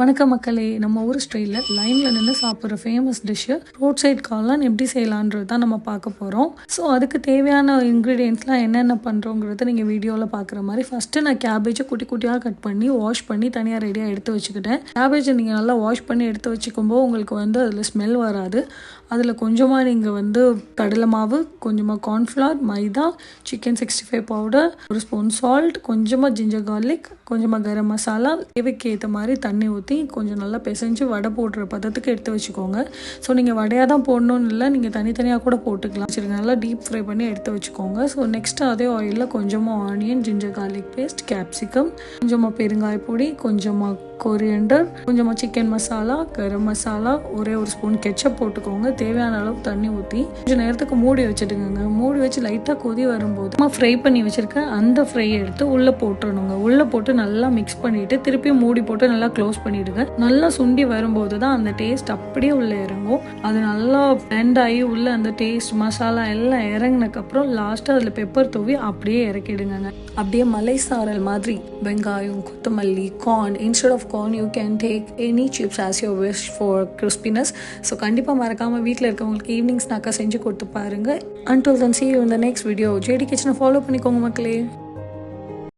வணக்கம் மக்களே, நம்ம ஊர் ஸ்டைலில் லைனில் நின்று சாப்பிட்ற ஃபேமஸ் டிஷ்ஷு ரோட் சைட் காளான் எப்படி செய்யலான்றது தான் நம்ம பார்க்க போகிறோம். ஸோ அதுக்கு தேவையான இன்க்ரீடியன்ட்ஸ்லாம் என்னென்ன பண்ணுறோங்கிறத நீங்கள் வீடியோவில் பார்க்குற மாதிரி ஃபஸ்ட்டு நான் கேபேஜை குட்டி குட்டியாக கட் பண்ணி வாஷ் பண்ணி தனியாக ரெடியாக எடுத்து வச்சுக்கிட்டேன். கேபேஜை நீங்கள் நல்லா வாஷ் பண்ணி எடுத்து வச்சுக்கும்போது உங்களுக்கு அதில் ஸ்மெல் வராது. அதில் கொஞ்சமாக நீங்கள் கடலை மாவு, கொஞ்சமாக கார்ன்ஃப்ளவர், மைதா, சிக்கன் 65 பவுடர், ஒரு ஸ்பூன் சால்ட், கொஞ்சமாக ஜிஞ்சர் கார்லிக், கொஞ்சமாக கரம் மசாலா, தேவைக்கு ஏற்ற மாதிரி தண்ணி ஊற்றி கொஞ்சம் நல்லா பிசைஞ்சு வடை போடுற பதத்துக்கு எடுத்து வச்சுக்கோங்க. ஸோ நீங்கள் வடையாக தான் போடணும்னு இல்லை, நீங்கள் தனித்தனியாக கூட போட்டுக்கலாம். சரி, நல்லா டீப் ஃப்ரை பண்ணி எடுத்து வச்சுக்கோங்க. ஸோ நெக்ஸ்ட்டு அதே ஆயிலில் கொஞ்சமாக onion, ginger garlic paste, capsicum, கொஞ்சமாக பெருங்காய பொடி, கொஞ்சமாக கொரியண்டர், கொஞ்சமாக சிக்கன் மசாலா, கரம் மசாலா, ஒரே ஒரு ஸ்பூன் கெச்சப் போட்டுக்கோங்க. தேவையான அளவு தண்ணி ஊற்றி கொஞ்சம் நேரத்துக்கு மூடி வச்சுடுங்க. மூடி வச்சு லைட்டாக கொதி வரும்போது நம்ம ஃப்ரை பண்ணி வச்சுருக்கேன் அந்த ஃப்ரையை எடுத்து உள்ளே போட்டுருணுங்க. உள்ளே போட்டு நல்லா மிக்ஸ் பண்ணிவிட்டு திருப்பி மூடி போட்டு நல்லா க்ளோஸ் பண்ணிவிடுங்க. நல்லா சுண்டி வரும்போது தான் அந்த டேஸ்ட் அப்படியே உள்ளே இறங்கும். அது நல்லா பிளெண்ட் ஆகி உள்ளே அந்த டேஸ்ட் மசாலா எல்லாம் இறங்கினதுக்கப்புறம் லாஸ்ட்டாக அதில் பெப்பர் தூவி அப்படியே இறக்கிடுங்க. அப்படியே மலை சாரல் மாதிரி வெங்காயம், கொத்தமல்லி, corn, instead of corn you can take any chips as your wish for crispiness. So கண்டிப்பாக மறக்காமல் வீட்டில் இருக்கவங்களுக்கு ஈவினிங் ஸ்நாக்காக செஞ்சு கொடுத்து பாருங்கள். Until then, see you in the next video. JD Kitchen follow பண்ணிக்கோங்க மக்களே.